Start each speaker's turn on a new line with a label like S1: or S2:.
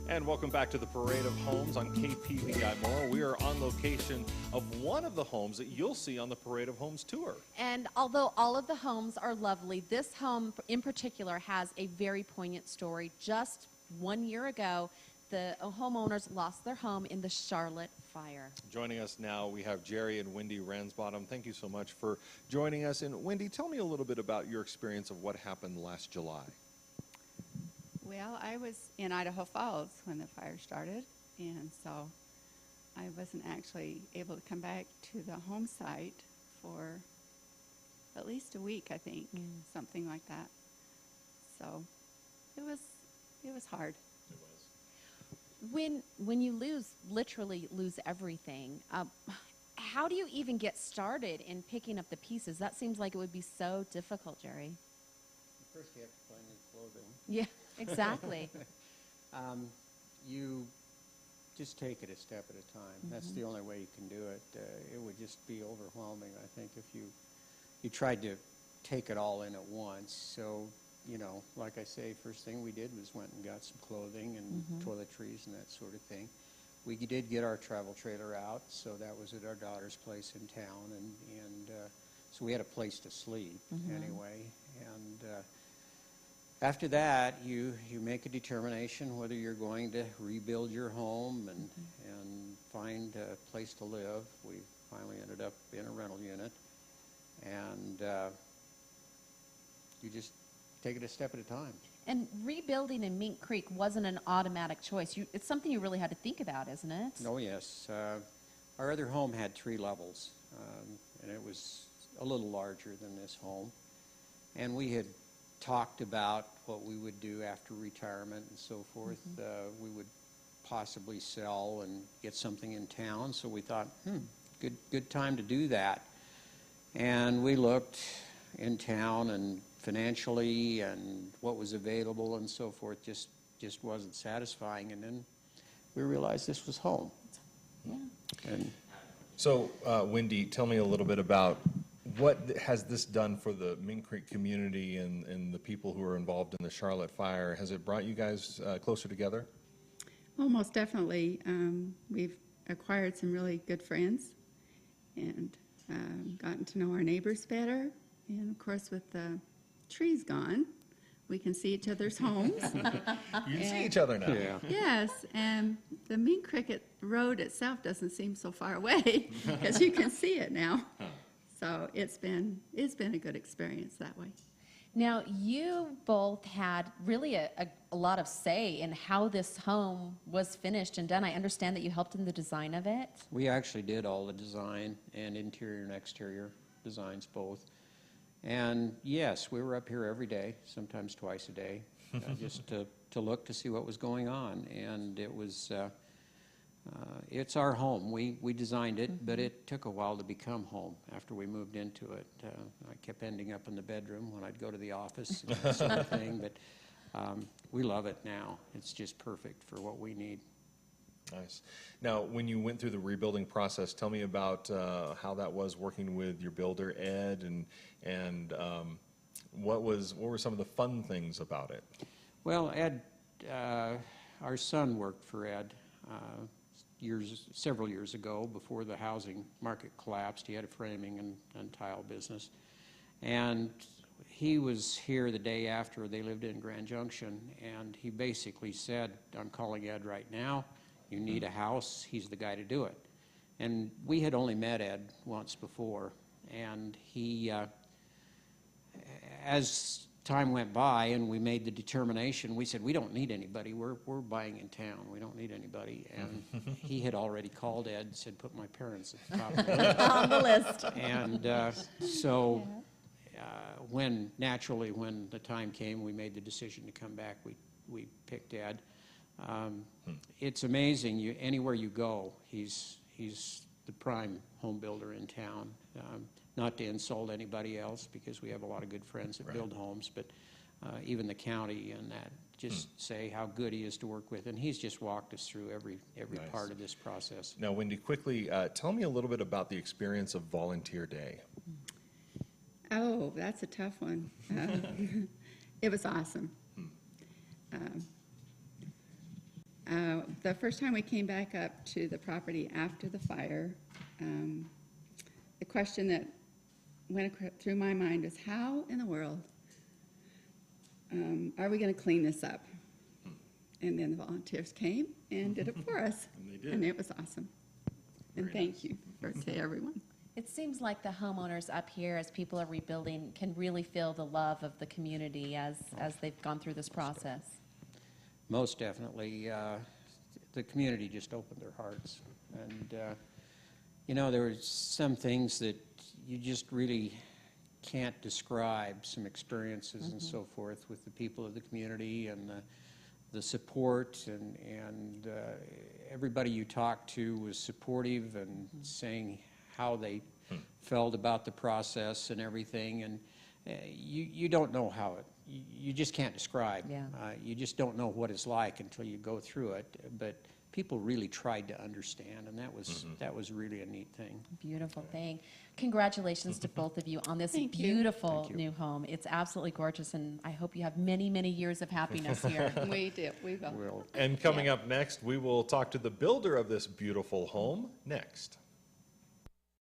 S1: And welcome back to the Parade of Homes on KPVI More. We are on location of one of the homes that you'll see on the Parade of Homes tour.
S2: And although all of the homes are lovely, this home in particular has a very poignant story. Just 1 year ago, the homeowners lost their home in the Charlotte fire.
S1: Joining us now, we have Jerry and Wendy Ransbottom. Thank you so much for joining us. And Wendy, tell me a little bit about your experience of what happened last July.
S3: Well, I was in Idaho Falls when the fire started, and so I wasn't actually able to come back to the home site for at least a week, I think, something like that. So it was hard.
S1: It was.
S2: When you literally lose everything, how do you even get started in picking up the pieces? That seems like it would be so difficult, Jerry.
S4: First, you have to find new clothing.
S2: Yeah, exactly.
S4: You just take it a step at a time. That's the only way you can do it. It would just be overwhelming, I think, if you tried to take it all in at once. So, you know, like I say, first thing we did was went and got some clothing and toiletries and that sort of thing. We did get our travel trailer out, so that was at our daughter's place in town, and so we had a place to sleep anyway. And after that, you make a determination whether you're going to rebuild your home and find a place to live. We finally ended up in a rental unit, and you just take it a step at a time.
S2: And rebuilding in Mink Creek wasn't an automatic choice. It's something you really had to think about, isn't it?
S4: Oh, yes. Our other home had 3 levels, and it was a little larger than this home. And we had talked about what we would do after retirement and so forth. We would possibly sell and get something in town, so we thought, good time to do that. And we looked in town, and financially and what was available and so forth just wasn't satisfying. And then we realized this was home.
S2: Yeah.
S4: And
S1: So, Wendy, tell me a little bit about what has this done for the Mink Creek community and the people who are involved in the Charlotte fire? Has it brought you guys closer together?
S3: Well, most definitely. We've acquired some really good friends and gotten to know our neighbors better. And, of course, with the trees gone, we can see each other's homes.
S1: You can see each other now.
S4: yeah.
S3: Yes, and the Mink Creek Road itself doesn't seem so far away because you can see it now. So it's been a good experience that way.
S2: Now, you both had really a lot of say in how this home was finished and done. I understand that you helped in the design of it.
S4: We actually did all the design and interior and exterior designs both. And yes, we were up here every day, sometimes twice a day, just to look to see what was going on. And it was, it's our home. We designed it, but it took a while to become home after we moved into it. I kept ending up in the bedroom when I'd go to the office and that sort of thing. But we love it now. It's just perfect for what we need.
S1: Nice. Now, when you went through the rebuilding process, tell me about how that was working with your builder, Ed, and what were some of the fun things about it?
S4: Well, Ed, our son worked for Ed several years ago before the housing market collapsed. He had a framing and tile business, and he was here the day after. They lived in Grand Junction, and he basically said, "I'm calling Ed right now. You need a house, he's the guy to do it." And we had only met Ed once before, and he, as time went by and we made the determination, we said, we don't need anybody, we're buying in town, we don't need anybody. And he had already called Ed and said, put my parents at the top of the list.
S2: On the list.
S4: And so when the time came, we made the decision to come back, we picked Ed. It's amazing. Anywhere you go, he's the prime home builder in town. Not to insult anybody else, because we have a lot of good friends that build homes, but even the county and that just say how good he is to work with, and he's just walked us through every
S1: Nice.
S4: part of this process.
S1: Now, Wendy, quickly, tell me a little bit about the experience of Volunteer Day.
S3: Oh, that's a tough one. It was awesome. The first time we came back up to the property after the fire, the question that went through my mind was, how in the world are we going to clean this up? And then the volunteers came and did it for us.
S1: And they did.
S3: And it was awesome. And
S1: Very
S3: thank you to everyone.
S2: It seems like the homeowners up here, as people are rebuilding, can really feel the love of the community as they've gone through this process.
S4: Most definitely. The community just opened their hearts. And, there were some things that you just really can't describe, some experiences and so forth with the people of the community and the support, and everybody you talked to was supportive and saying how they felt about the process and everything. And you don't know how it, you just can't describe.
S2: Yeah.
S4: You just don't know what it's like until you go through it. But people really tried to understand, and that was really a neat thing.
S2: Beautiful thing. Congratulations to both of you on this
S3: Thank you.
S2: beautiful
S4: Thank you.
S2: new home. It's absolutely gorgeous, and I hope you have many, many years of happiness here.
S3: We do. We will.
S4: We'll
S1: And coming up next, we will talk to the builder of this beautiful home next.